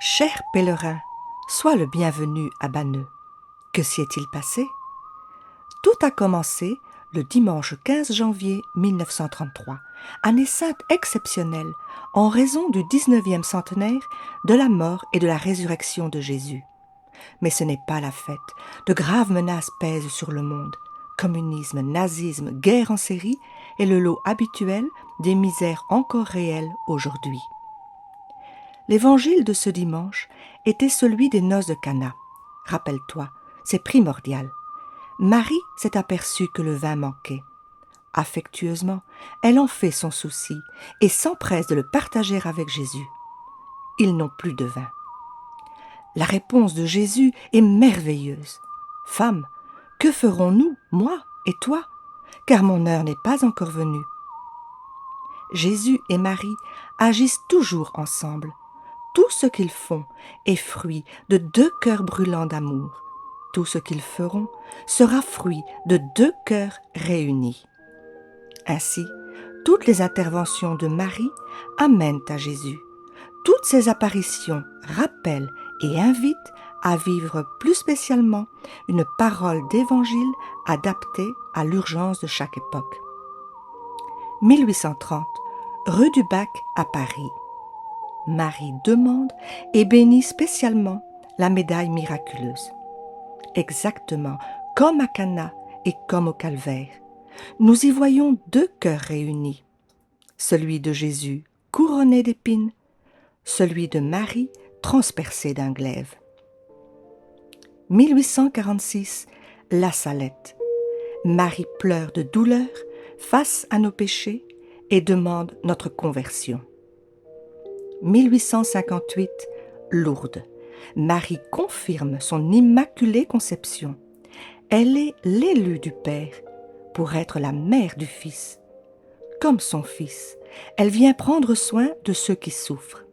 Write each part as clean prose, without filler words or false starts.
Cher pèlerin, sois le bienvenu à Banneux. Que s'y est-il passé? Tout a commencé le dimanche 15 janvier 1933, année sainte exceptionnelle en raison du 19e centenaire de la mort et de la résurrection de Jésus. Mais ce n'est pas la fête. De graves menaces pèsent sur le monde. Communisme, nazisme, guerre en série est le lot habituel des misères encore réelles aujourd'hui. L'évangile de ce dimanche était celui des noces de Cana. Rappelle-toi, c'est primordial. Marie s'est aperçue que le vin manquait. Affectueusement, elle en fait son souci et s'empresse de le partager avec Jésus. Ils n'ont plus de vin. La réponse de Jésus est merveilleuse. « Femme, que ferons-nous, moi et toi, car mon heure n'est pas encore venue. » Jésus et Marie agissent toujours ensemble. Tout ce qu'ils font est fruit de deux cœurs brûlants d'amour. Tout ce qu'ils feront sera fruit de deux cœurs réunis. Ainsi, toutes les interventions de Marie amènent à Jésus. Toutes ces apparitions rappellent et invitent à vivre plus spécialement une parole d'évangile adaptée à l'urgence de chaque époque. 1830, rue du Bac à Paris. Marie demande et bénit spécialement la médaille miraculeuse. Exactement comme à Cana et comme au Calvaire, nous y voyons deux cœurs réunis. Celui de Jésus couronné d'épines, celui de Marie transpercé d'un glaive. 1846, La Salette. Marie pleure de douleur face à nos péchés et demande notre conversion. 1858, Lourdes. Marie confirme son immaculée conception. Elle est l'élue du Père pour être la mère du Fils. Comme son Fils, elle vient prendre soin de ceux qui souffrent.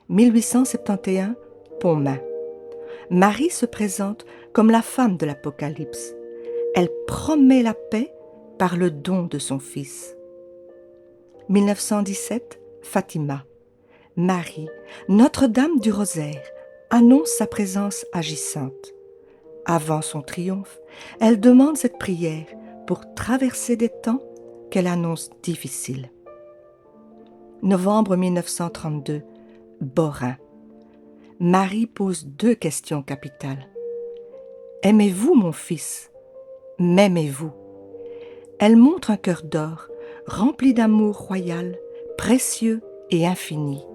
1871, Pontmain. Marie se présente comme la femme de l'Apocalypse. Elle promet la paix par le don de son Fils. 1917, Fatima. Marie, Notre-Dame du Rosaire, annonce sa présence agissante. Avant son triomphe, elle demande cette prière pour traverser des temps qu'elle annonce difficiles. Novembre 1932, Borin. Marie pose deux questions capitales. Aimez-vous mon fils? M'aimez-vous? Elle montre un cœur d'or, rempli d'amour royal, précieux et infini.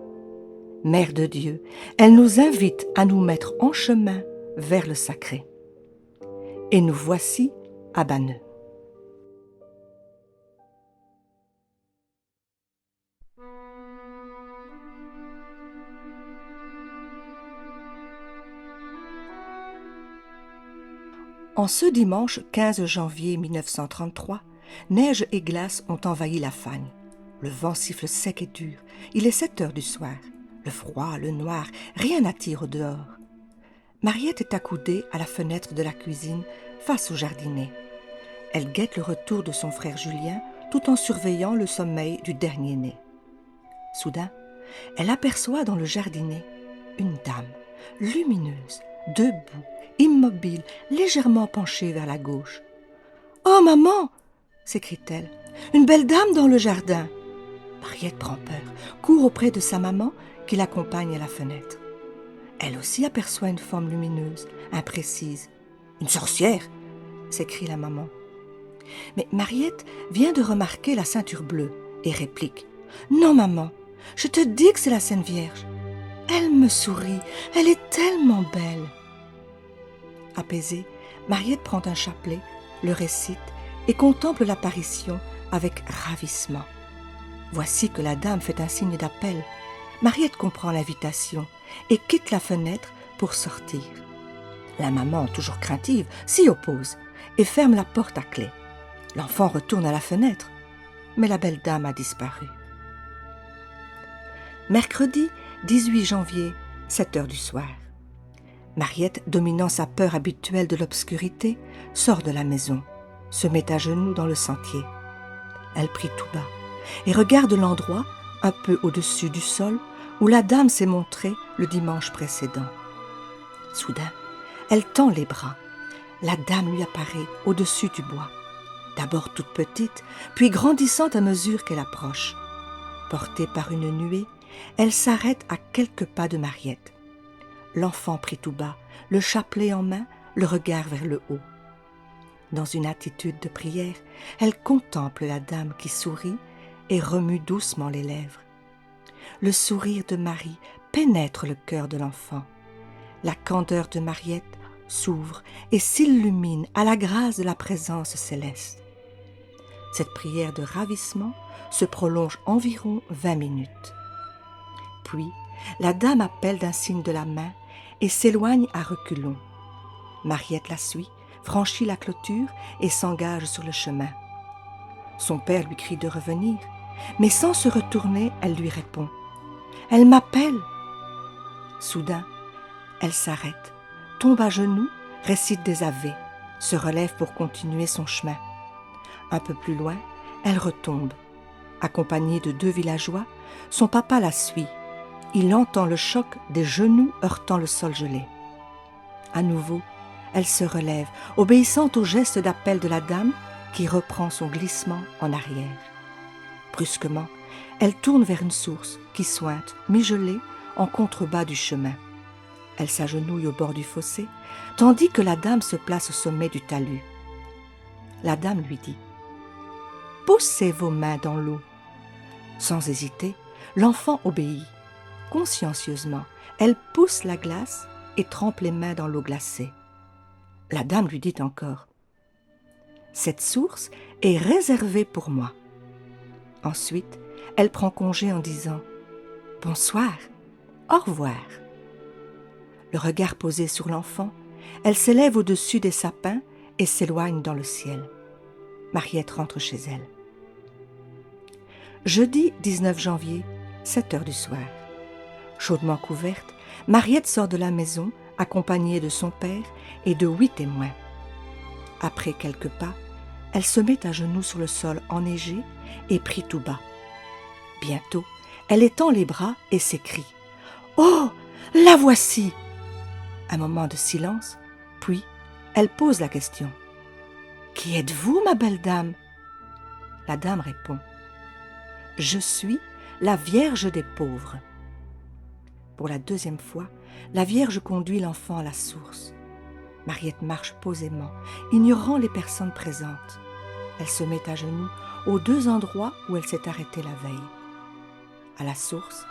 Mère de Dieu, elle nous invite à nous mettre en chemin vers le sacré. Et nous voici à Banneux. En ce dimanche 15 janvier 1933, neige et glace ont envahi la Fagne. Le vent siffle sec et dur. Il est 7 heures du soir. Le froid, le noir, rien n'attire au dehors. Mariette est accoudée à la fenêtre de la cuisine, face au jardinet. Elle guette le retour de son frère Julien, tout en surveillant le sommeil du dernier-né. Soudain, elle aperçoit dans le jardinet une dame, lumineuse, debout, immobile, légèrement penchée vers la gauche. « Oh, maman !» s'écrie-t-elle. « Une belle dame dans le jardin !» Mariette prend peur, court auprès de sa maman qui l'accompagne à la fenêtre. Elle aussi aperçoit une forme lumineuse, imprécise. « Une sorcière !» s'écrie la maman. Mais Mariette vient de remarquer la ceinture bleue et réplique. « Non, maman, je te dis que c'est la Sainte Vierge. Elle me sourit, elle est tellement belle. » Apaisée, Mariette prend un chapelet, le récite et contemple l'apparition avec ravissement. Voici que la dame fait un signe d'appel. Mariette comprend l'invitation et quitte la fenêtre pour sortir. La maman, toujours craintive, s'y oppose et ferme la porte à clé. L'enfant retourne à la fenêtre, mais la belle dame a disparu. Mercredi 18 janvier, 7 heures du soir. Mariette, dominant sa peur habituelle de l'obscurité, sort de la maison, se met à genoux dans le sentier. Elle prie tout bas et regarde l'endroit, un peu au-dessus du sol, où la dame s'est montrée le dimanche précédent. Soudain, elle tend les bras. La dame lui apparaît au-dessus du bois, d'abord toute petite, puis grandissant à mesure qu'elle approche. Portée par une nuée, elle s'arrête à quelques pas de Mariette. L'enfant pris tout bas, le chapelet en main, le regard vers le haut. Dans une attitude de prière, elle contemple la dame qui sourit et remue doucement les lèvres. Le sourire de Marie pénètre le cœur de l'enfant. La candeur de Mariette s'ouvre et s'illumine à la grâce de la présence céleste. Cette prière de ravissement se prolonge environ 20 minutes. Puis, la dame appelle d'un signe de la main et s'éloigne à reculons. Mariette la suit, franchit la clôture et s'engage sur le chemin. Son père lui crie de revenir, mais sans se retourner, elle lui répond « Elle m'appelle !» Soudain, elle s'arrête, tombe à genoux, récite des ave, se relève pour continuer son chemin. Un peu plus loin, elle retombe. Accompagnée de 2 villageois, son papa la suit. Il entend le choc des genoux heurtant le sol gelé. À nouveau, elle se relève, obéissant au geste d'appel de la dame qui reprend son glissement en arrière. Brusquement, elle tourne vers une source qui suinte, mi-gelée, en contrebas du chemin. Elle s'agenouille au bord du fossé, tandis que la dame se place au sommet du talus. La dame lui dit « Poussez vos mains dans l'eau ». Sans hésiter, l'enfant obéit. Consciencieusement, elle pousse la glace et trempe les mains dans l'eau glacée. La dame lui dit encore « Cette source est réservée pour moi ». Ensuite, elle prend congé en disant « Bonsoir, au revoir ». Le regard posé sur l'enfant, elle s'élève au-dessus des sapins et s'éloigne dans le ciel. Mariette rentre chez elle. Jeudi 19 janvier, 7 heures du soir. Chaudement couverte, Mariette sort de la maison, accompagnée de son père et de 8 témoins. Après quelques pas, elle se met à genoux sur le sol enneigé et prie tout bas. Bientôt, elle étend les bras et s'écrie « Oh, la voici !» Un moment de silence, puis elle pose la question « Qui êtes-vous, ma belle dame ?» La dame répond « Je suis la Vierge des pauvres. » Pour la 2e fois, la Vierge conduit l'enfant à la source. Mariette marche posément, ignorant les personnes présentes. Elle se met à genoux aux 2 endroits où elle s'est arrêtée la veille. À la source,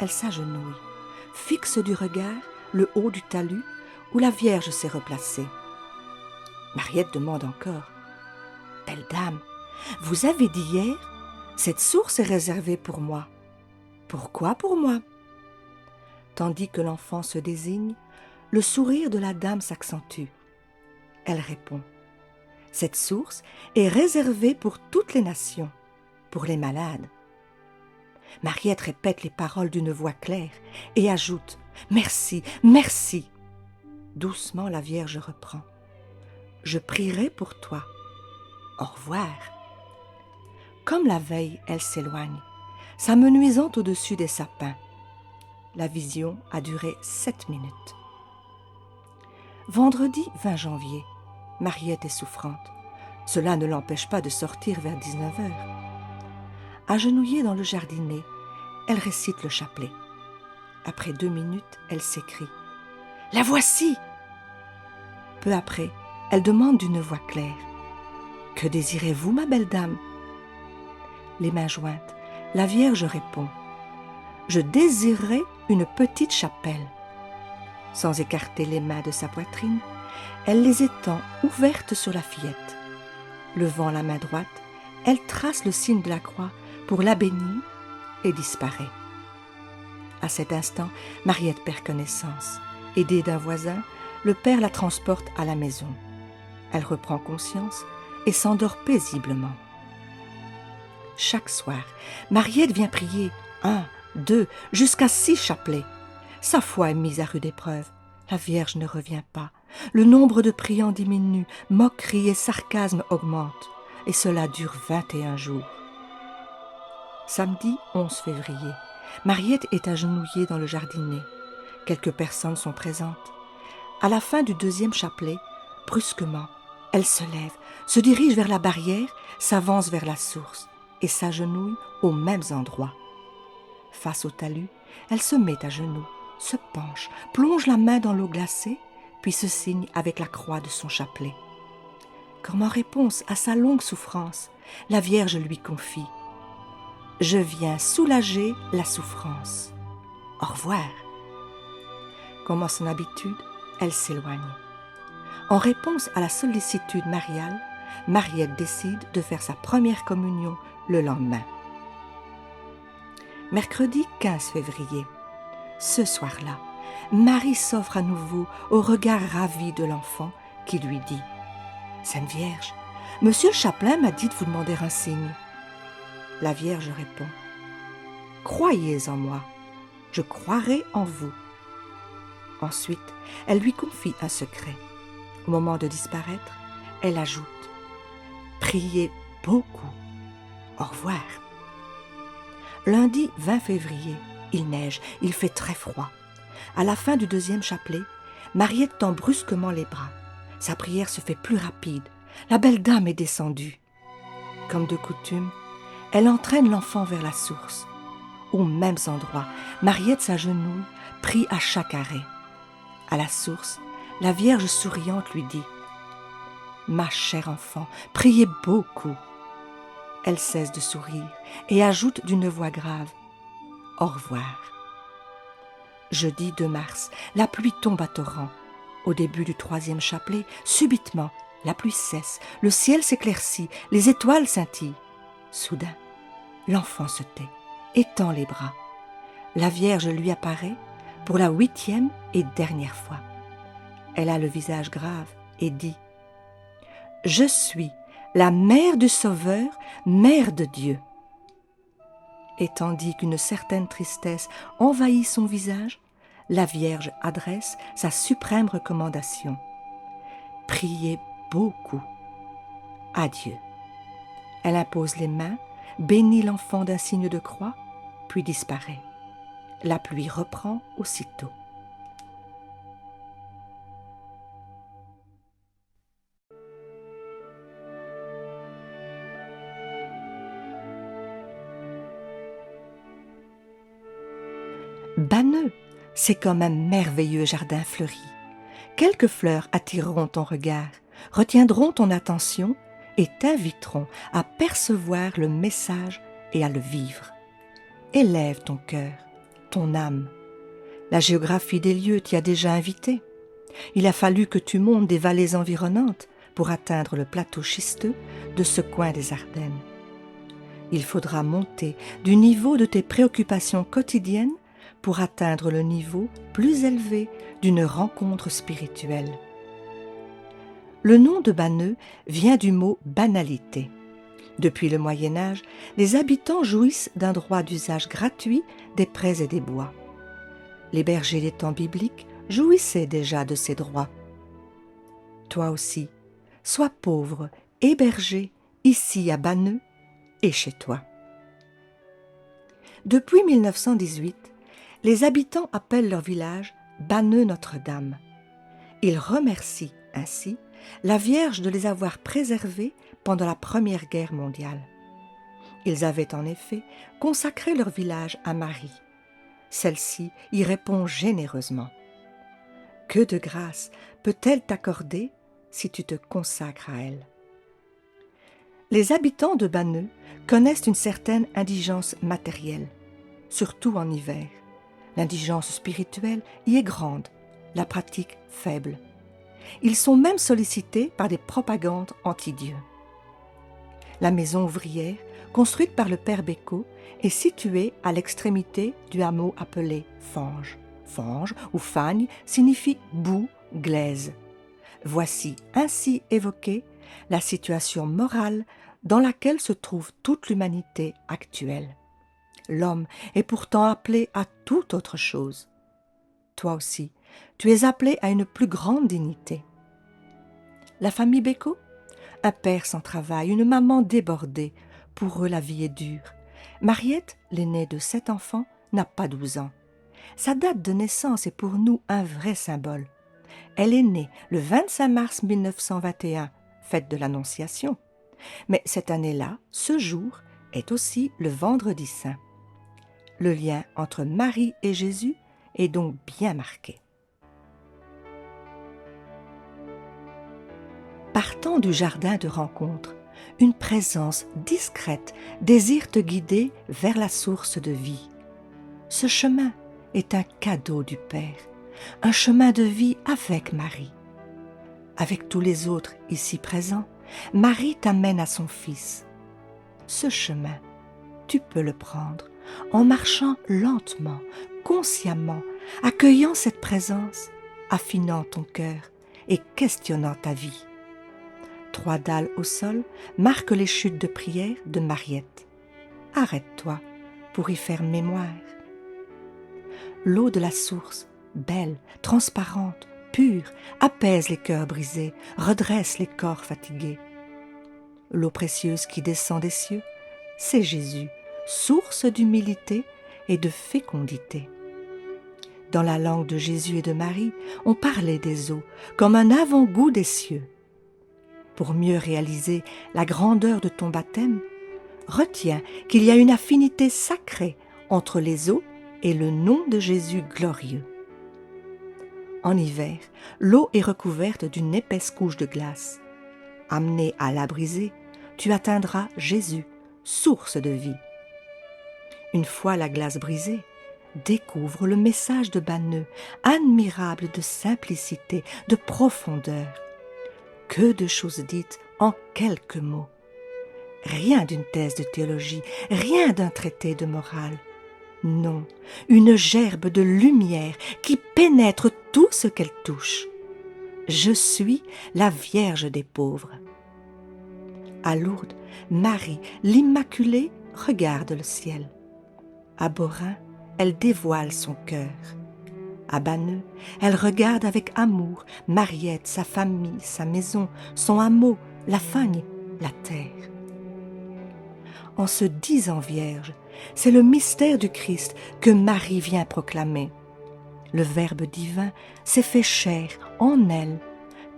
elle s'agenouille, fixe du regard le haut du talus où la Vierge s'est replacée. Mariette demande encore « Belle dame, vous avez dit hier, cette source est réservée pour moi. Pourquoi pour moi ?» Tandis que l'enfant se désigne, le sourire de la dame s'accentue. Elle répond « Cette source est réservée pour toutes les nations, pour les malades. » Mariette répète les paroles d'une voix claire et ajoute « Merci, merci !» Doucement, la Vierge reprend « Je prierai pour toi. Au revoir !» Comme la veille, elle s'éloigne, s'amenuisant au-dessus des sapins. La vision a duré 7 minutes. Vendredi 20 janvier, Mariette est souffrante. Cela ne l'empêche pas de sortir vers 19 heures. Agenouillée dans le jardinet, elle récite le chapelet. Après 2 minutes, elle s'écrie « La voici !» Peu après, elle demande d'une voix claire « Que désirez-vous, ma belle dame ?» Les mains jointes, la Vierge répond « Je désirerais une petite chapelle. » Sans écarter les mains de sa poitrine, elle les étend ouvertes sur la fillette. Levant la main droite, elle trace le signe de la croix pour la bénir et disparaît. À cet instant, Mariette perd connaissance. Aidée d'un voisin, le père la transporte à la maison. Elle reprend conscience et s'endort paisiblement. Chaque soir, Mariette vient prier 1, 2, jusqu'à 6 chapelets. Sa foi est mise à rude épreuve. La Vierge ne revient pas. Le nombre de priants diminue, moqueries et sarcasmes augmentent. Et cela dure 21 jours. Samedi 11 février, Mariette est agenouillée dans le jardinet. Quelques personnes sont présentes. À la fin du deuxième chapelet, brusquement, elle se lève, se dirige vers la barrière, s'avance vers la source et s'agenouille aux mêmes endroits. Face au talus, elle se met à genoux, se penche, plonge la main dans l'eau glacée, puis se signe avec la croix de son chapelet. Comme en réponse à sa longue souffrance, la Vierge lui confie « Je viens soulager la souffrance. Au revoir ». Comme à son habitude, elle s'éloigne. En réponse à la sollicitude mariale, Mariette décide de faire sa première communion le lendemain. Mercredi 15 février. Ce soir-là, Marie s'offre à nouveau au regard ravi de l'enfant qui lui dit « Sainte Vierge, Monsieur le chapelain m'a dit de vous demander un signe. » La Vierge répond « Croyez en moi, je croirai en vous. » Ensuite, elle lui confie un secret. Au moment de disparaître, elle ajoute « Priez beaucoup. Au revoir. » Lundi 20 février, il neige, il fait très froid. À la fin du deuxième chapelet, Mariette tend brusquement les bras. Sa prière se fait plus rapide. La belle dame est descendue. Comme de coutume, elle entraîne l'enfant vers la source. Aux mêmes endroits, Mariette s'agenouille, prie à chaque arrêt. À la source, la Vierge souriante lui dit « Ma chère enfant, priez beaucoup. » Elle cesse de sourire et ajoute d'une voix grave « Au revoir. » Jeudi 2 mars, la pluie tombe à torrents. Au début du troisième chapelet, subitement, la pluie cesse, le ciel s'éclaircit, les étoiles scintillent. Soudain, l'enfant se tait, étend les bras. La Vierge lui apparaît pour la 8e et dernière fois. Elle a le visage grave et dit « Je suis la mère du Sauveur, mère de Dieu. » Et tandis qu'une certaine tristesse envahit son visage, la Vierge adresse sa suprême recommandation. Priez beaucoup. Adieu. Elle impose les mains, bénit l'enfant d'un signe de croix, puis disparaît. La pluie reprend aussitôt. Banneux, c'est comme un merveilleux jardin fleuri. Quelques fleurs attireront ton regard, retiendront ton attention et t'inviteront à percevoir le message et à le vivre. Élève ton cœur, ton âme. La géographie des lieux t'y a déjà invité. Il a fallu que tu montes des vallées environnantes pour atteindre le plateau schisteux de ce coin des Ardennes. Il faudra monter du niveau de tes préoccupations quotidiennes pour atteindre le niveau plus élevé d'une rencontre spirituelle. Le nom de Banneux vient du mot banalité. Depuis le Moyen Âge, les habitants jouissent d'un droit d'usage gratuit des prés et des bois. Les bergers des temps bibliques jouissaient déjà de ces droits. Toi aussi, sois pauvre et berger ici à Banneux et chez toi. Depuis 1918, les habitants appellent leur village Banneux Notre-Dame. Ils remercient ainsi la Vierge de les avoir préservés pendant la Première Guerre mondiale. Ils avaient en effet consacré leur village à Marie. Celle-ci y répond généreusement. Que de grâce peut-elle t'accorder si tu te consacres à elle? Les habitants de Banneux connaissent une certaine indigence matérielle, surtout en hiver. L'indigence spirituelle y est grande, la pratique faible. Ils sont même sollicités par des propagandes anti-Dieu. La maison ouvrière, construite par le père Bécaud, est située à l'extrémité du hameau appelé Fange. Fange ou Fagne signifie boue, glaise. Voici ainsi évoquée la situation morale dans laquelle se trouve toute l'humanité actuelle. L'homme est pourtant appelé à toute autre chose. Toi aussi, tu es appelé à une plus grande dignité. La famille Bécaud? Un père sans travail, une maman débordée. Pour eux, la vie est dure. Mariette, l'aînée de 7 enfants, n'a pas 12 ans. Sa date de naissance est pour nous un vrai symbole. Elle est née le 25 mars 1921, fête de l'Annonciation. Mais cette année-là, ce jour, est aussi le Vendredi Saint. Le lien entre Marie et Jésus est donc bien marqué. Partant du jardin de rencontre, une présence discrète désire te guider vers la source de vie. Ce chemin est un cadeau du Père, un chemin de vie avec Marie. Avec tous les autres ici présents, Marie t'amène à son Fils. Ce chemin, tu peux le prendre en marchant lentement, consciemment, accueillant cette présence, affinant ton cœur et questionnant ta vie. 3 dalles au sol marquent les chutes de prière de Mariette. Arrête-toi pour y faire mémoire. L'eau de la source, belle, transparente, pure, apaise les cœurs brisés, redresse les corps fatigués. L'eau précieuse qui descend des cieux, c'est Jésus, source d'humilité et de fécondité. Dans la langue de Jésus et de Marie, on parlait des eaux comme un avant-goût des cieux. Pour mieux réaliser la grandeur de ton baptême, retiens qu'il y a une affinité sacrée entre les eaux et le nom de Jésus glorieux. En hiver, l'eau est recouverte d'une épaisse couche de glace. Amené à la briser, tu atteindras Jésus, source de vie. Une fois la glace brisée, découvre le message de Banneux, admirable de simplicité, de profondeur. Que de choses dites en quelques mots. Rien d'une thèse de théologie, rien d'un traité de morale. Non, une gerbe de lumière qui pénètre tout ce qu'elle touche. Je suis la Vierge des pauvres. À Lourdes, Marie, l'Immaculée, regarde le ciel. À Beaurain, elle dévoile son cœur. À Banneux, elle regarde avec amour Mariette, sa famille, sa maison, son hameau, la fagne, la terre. En se disant vierge, c'est le mystère du Christ que Marie vient proclamer. Le Verbe divin s'est fait chair en elle,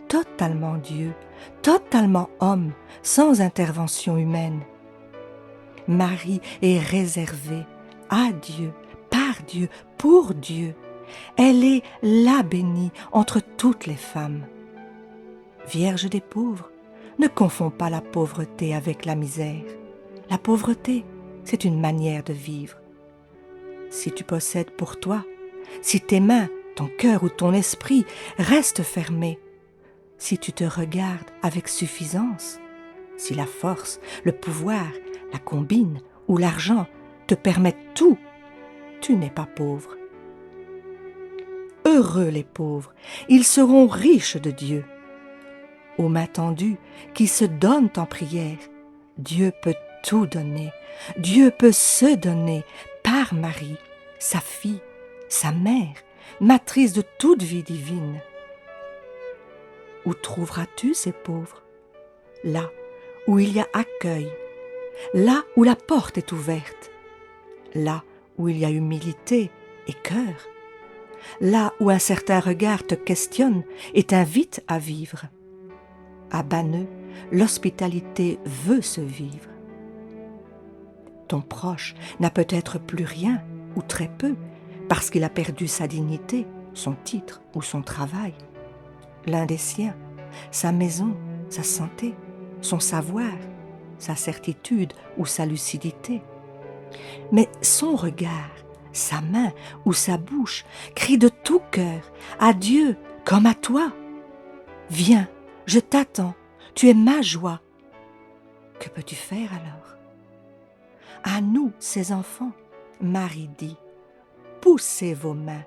totalement Dieu, totalement homme, sans intervention humaine. Marie est réservée à Dieu, par Dieu, pour Dieu. Elle est la bénie entre toutes les femmes. Vierge des pauvres, ne confonds pas la pauvreté avec la misère. La pauvreté, c'est une manière de vivre. Si tu possèdes pour toi, si tes mains, ton cœur ou ton esprit restent fermés, si tu te regardes avec suffisance, si la force, le pouvoir, la combine ou l'argent te permettent tout, tu n'es pas pauvre. Heureux les pauvres, ils seront riches de Dieu. Aux mains tendues qui se donnent en prière, Dieu peut tout donner. Dieu peut se donner par Marie, sa fille, sa mère, matrice de toute vie divine. Où trouveras-tu ces pauvres? Là où il y a accueil, là où la porte est ouverte, là où il y a humilité et cœur, là où un certain regard te questionne et t'invite à vivre. À Banneux, l'hospitalité veut se vivre. Ton proche n'a peut-être plus rien ou très peu parce qu'il a perdu sa dignité, son titre ou son travail. L'un des siens, sa maison, sa santé, son savoir, sa certitude ou sa lucidité. Mais son regard, sa main ou sa bouche crie de tout cœur à Dieu comme à toi. Viens, je t'attends, tu es ma joie. Que peux-tu faire alors? À nous, ses enfants, Marie dit, poussez vos mains.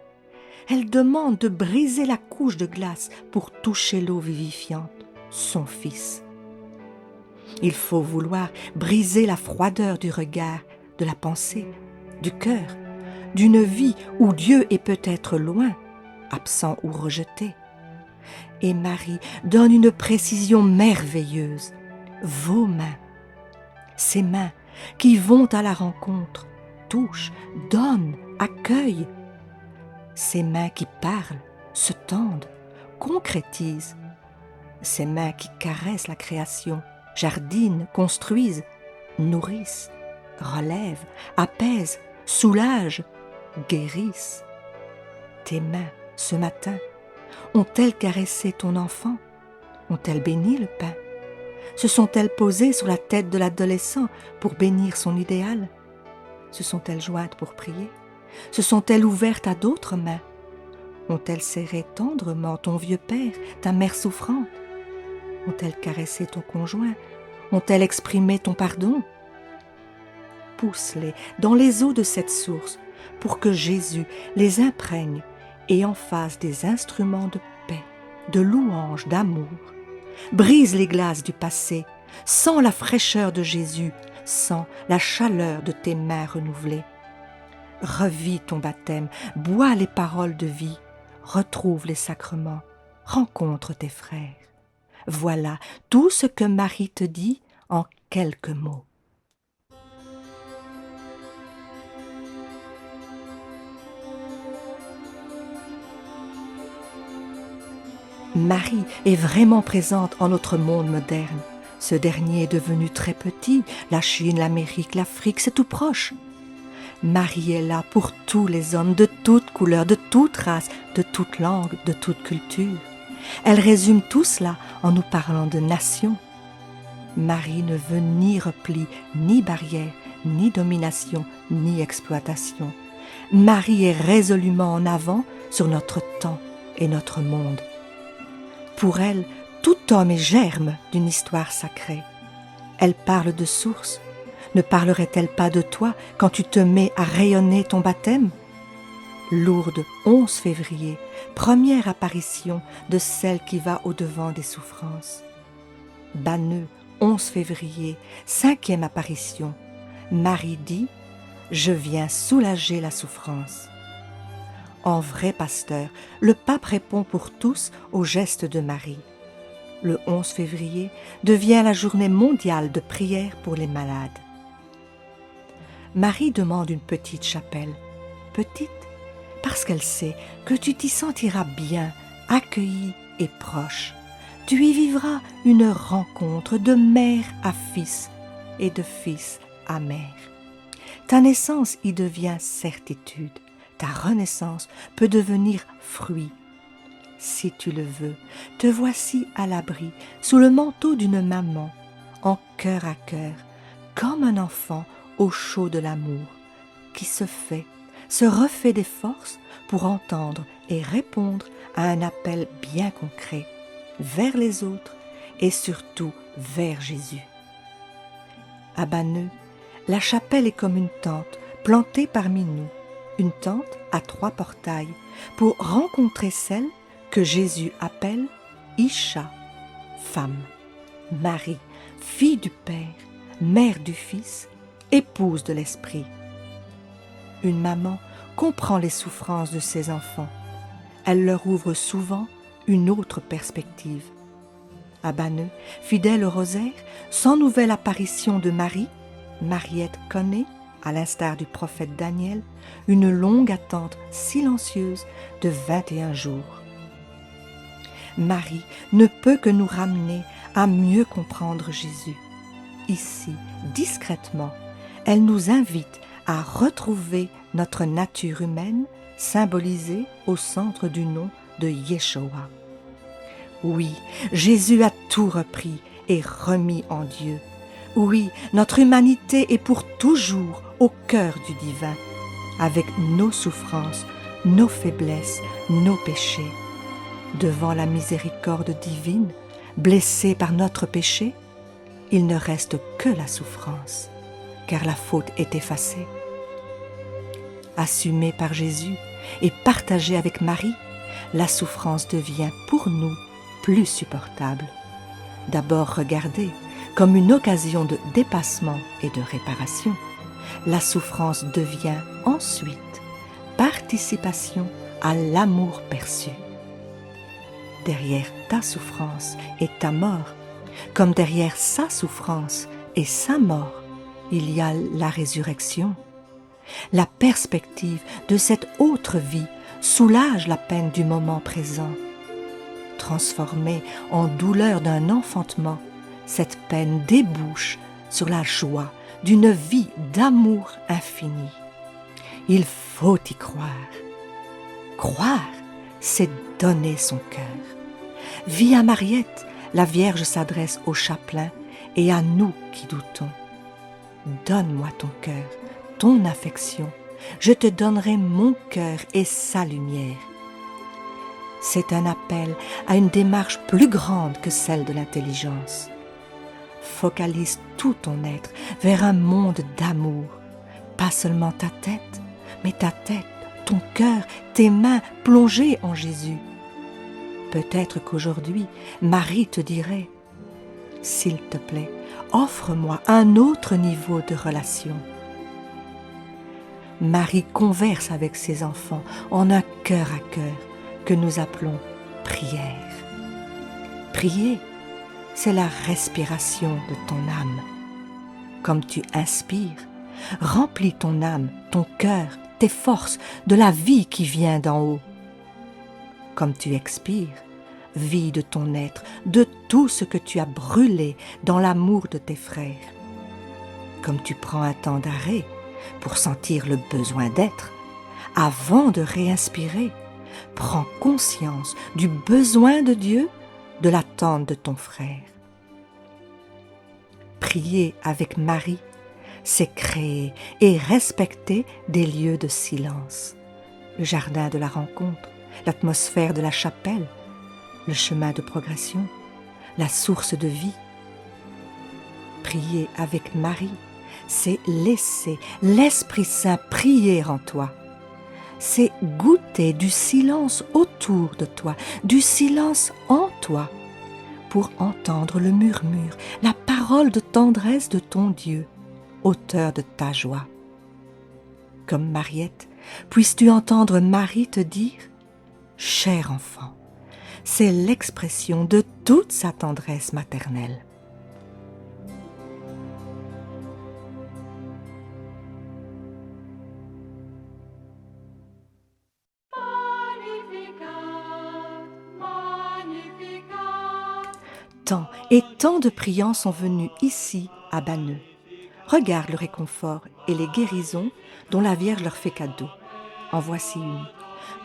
Elle demande de briser la couche de glace pour toucher l'eau vivifiante, son Fils. Il faut vouloir briser la froideur du regard, de la pensée, du cœur, d'une vie où Dieu est peut-être loin, absent ou rejeté. Et Marie donne une précision merveilleuse. Vos mains, ces mains qui vont à la rencontre, touchent, donnent, accueille. Ces mains qui parlent, se tendent, concrétisent. Ces mains qui caressent la création, jardinent, construisent, nourrissent, relèvent, apaisent, soulagent, guérissent. Tes mains, ce matin, ont-elles caressé ton enfant? Ont-elles béni le pain? Se sont-elles posées sur la tête de l'adolescent pour bénir son idéal? Se sont-elles jointes pour prier? Se sont-elles ouvertes à d'autres mains? Ont-elles serré tendrement ton vieux père, ta mère souffrante? Ont-elles caressé ton conjoint? Ont-elles exprimé ton pardon? Pousse-les dans les eaux de cette source pour que Jésus les imprègne et en fasse des instruments de paix, de louange, d'amour. Brise les glaces du passé, sens la fraîcheur de Jésus, sens la chaleur de tes mains renouvelées. Revis ton baptême, bois les paroles de vie, retrouve les sacrements, rencontre tes frères. Voilà tout ce que Marie te dit en quelques mots. Marie est vraiment présente en notre monde moderne. Ce dernier est devenu très petit, la Chine, l'Amérique, l'Afrique, c'est tout proche. Marie est là pour tous les hommes de toutes couleurs, de toute race, de toute langue, de toute culture. Elle résume tout cela en nous parlant de nation. Marie ne veut ni repli, ni barrière, ni domination, ni exploitation. Marie est résolument en avant sur notre temps et notre monde. Pour elle, tout homme est germe d'une histoire sacrée. Elle parle de source. Ne parlerait-elle pas de toi quand tu te mets à rayonner ton baptême? Lourdes, 11 février, première apparition de celle qui va au-devant des souffrances. Banneux, 11 février, 5e apparition. Marie dit « Je viens soulager la souffrance ». En vrai pasteur, le pape répond pour tous au geste de Marie. Le 11 février devient la journée mondiale de prière pour les malades. Marie demande une petite chapelle. Petite parce qu'elle sait que tu t'y sentiras bien, accueilli et proche. Tu y vivras une rencontre de mère à fils et de fils à mère. Ta naissance y devient certitude. Ta renaissance peut devenir fruit. Si tu le veux, te voici à l'abri, sous le manteau d'une maman, en cœur à cœur, comme un enfant au chaud de l'amour, qui se refait des forces pour entendre et répondre à un appel bien concret, vers les autres et surtout vers Jésus. À Banneux, la chapelle est comme une tente plantée parmi nous, une tente à 3 portails pour rencontrer celle que Jésus appelle Isha, femme, Marie, fille du Père, mère du Fils, épouse de l'Esprit. Une maman comprend les souffrances de ses enfants. Elle leur ouvre souvent une autre perspective. À Banneux, fidèle au rosaire, sans nouvelle apparition de Marie, Mariette connaît, à l'instar du prophète Daniel, une longue attente silencieuse de 21 jours. Marie ne peut que nous ramener à mieux comprendre Jésus. Ici, discrètement, elle nous invite à retrouver notre nature humaine symbolisée au centre du nom de Yeshua. Oui, Jésus a tout repris et remis en Dieu. Oui, notre humanité est pour toujours au cœur du divin, avec nos souffrances, nos faiblesses, nos péchés. Devant la miséricorde divine, blessée par notre péché, il ne reste que la souffrance, car la faute est effacée. Assumée par Jésus et partagée avec Marie, la souffrance devient pour nous plus supportable. D'abord regardée comme une occasion de dépassement et de réparation, la souffrance devient ensuite participation à l'amour perçu. Derrière ta souffrance et ta mort, comme derrière sa souffrance et sa mort, il y a la résurrection, La perspective de cette autre vie soulage la peine du moment présent. Transformée en douleur d'un enfantement, cette peine débouche sur la joie d'une vie d'amour infini. Il faut y croire. Croire, c'est donner son cœur. Via Mariette, la Vierge s'adresse au chapelain et à nous qui doutons. Donne-moi ton cœur, ton affection, je te donnerai mon cœur et sa lumière. C'est un appel à une démarche plus grande que celle de l'intelligence. Focalise tout ton être vers un monde d'amour, pas seulement ta tête, mais ta tête, ton cœur, tes mains plongées en Jésus. Peut-être qu'aujourd'hui, Marie te dirait « S'il te plaît, offre-moi un autre niveau de relation. » Marie converse avec ses enfants en un cœur à cœur que nous appelons prière. Prier, c'est la respiration de ton âme. Comme tu inspires, remplis ton âme, ton cœur, tes forces de la vie qui vient d'en haut. Comme tu expires, vide ton être de tout ce que tu as brûlé dans l'amour de tes frères. Comme tu prends un temps d'arrêt pour sentir le besoin d'être, avant de réinspirer, prends conscience du besoin de Dieu, de l'attente de ton frère. Prier avec Marie, c'est créer et respecter des lieux de silence. Le jardin de la rencontre, l'atmosphère de la chapelle, le chemin de progression, la source de vie. Prier avec Marie, c'est laisser l'Esprit Saint prier en toi. C'est goûter du silence autour de toi, du silence en toi, pour entendre le murmure, la parole de tendresse de ton Dieu, auteur de ta joie. Comme Mariette, puisses-tu entendre Marie te dire « Cher enfant », c'est l'expression de toute sa tendresse maternelle. Tant et tant de priants sont venus ici, à Banneux. Regarde le réconfort et les guérisons dont la Vierge leur fait cadeau. En voici une.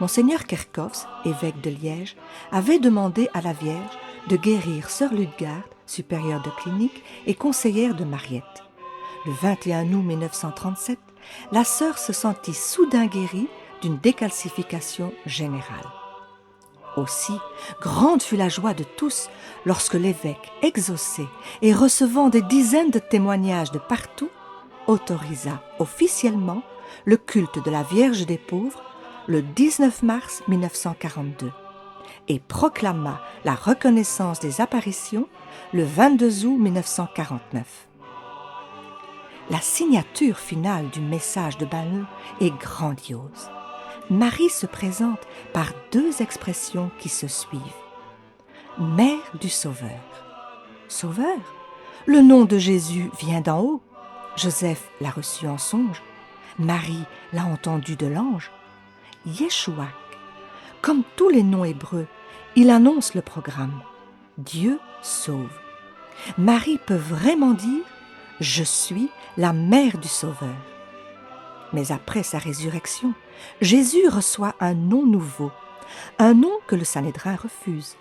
Monseigneur Kerkhoffs, évêque de Liège, avait demandé à la Vierge de guérir sœur Ludgarde, supérieure de clinique et conseillère de Mariette. Le 21 août 1937, la sœur se sentit soudain guérie d'une décalcification générale. Aussi, grande fut la joie de tous lorsque l'évêque, exaucé et recevant des dizaines de témoignages de partout, autorisa officiellement le culte de la Vierge des pauvres le 19 mars 1942 et proclama la reconnaissance des apparitions le 22 août 1949. La signature finale du message de Banneux est grandiose. Marie se présente par deux expressions qui se suivent. Mère du Sauveur. Sauveur, le nom de Jésus vient d'en haut. Joseph l'a reçu en songe. Marie l'a entendu de l'ange. Yeshua, comme tous les noms hébreux, il annonce le programme. Dieu sauve. Marie peut vraiment dire « Je suis la mère du Sauveur ». Mais après sa résurrection, Jésus reçoit un nom nouveau, un nom que le Sanhédrin refuse,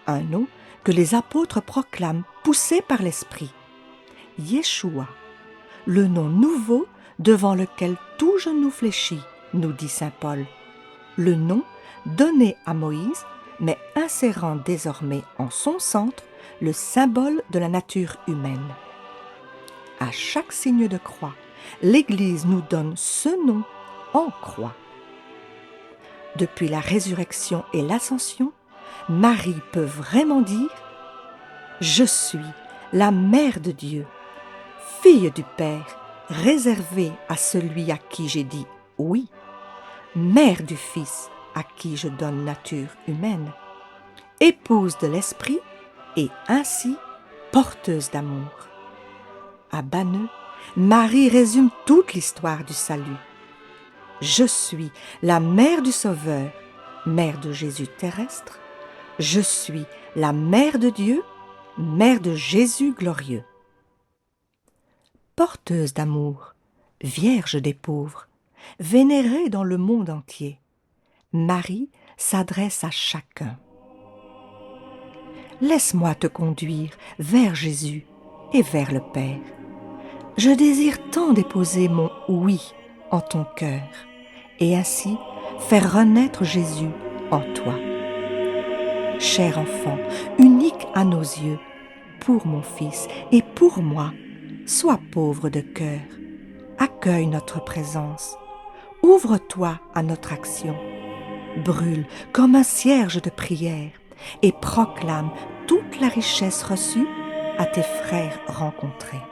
un nom que les apôtres proclament poussés par l'Esprit. Yeshua, le nom nouveau devant lequel tout genou fléchit, nous dit saint Paul. Le nom donné à Moïse, mais insérant désormais en son centre le symbole de la nature humaine. À chaque signe de croix, l'Église nous donne ce nom en croix. Depuis la résurrection et l'ascension, Marie peut vraiment dire « Je suis la mère de Dieu, fille du Père, réservée à celui à qui j'ai dit oui, mère du Fils à qui je donne nature humaine, épouse de l'Esprit et ainsi porteuse d'amour. » À Banneux, Marie résume toute l'histoire du salut. Je suis la mère du Sauveur, mère de Jésus terrestre. Je suis la mère de Dieu, mère de Jésus glorieux. Porteuse d'amour, vierge des pauvres, vénérée dans le monde entier, Marie s'adresse à chacun. Laisse-moi te conduire vers Jésus et vers le Père. Je désire tant déposer mon oui en ton cœur et ainsi faire renaître Jésus en toi. Cher enfant, unique à nos yeux, pour mon fils et pour moi, sois pauvre de cœur, accueille notre présence, ouvre-toi à notre action, brûle comme un cierge de prière et proclame toute la richesse reçue à tes frères rencontrés.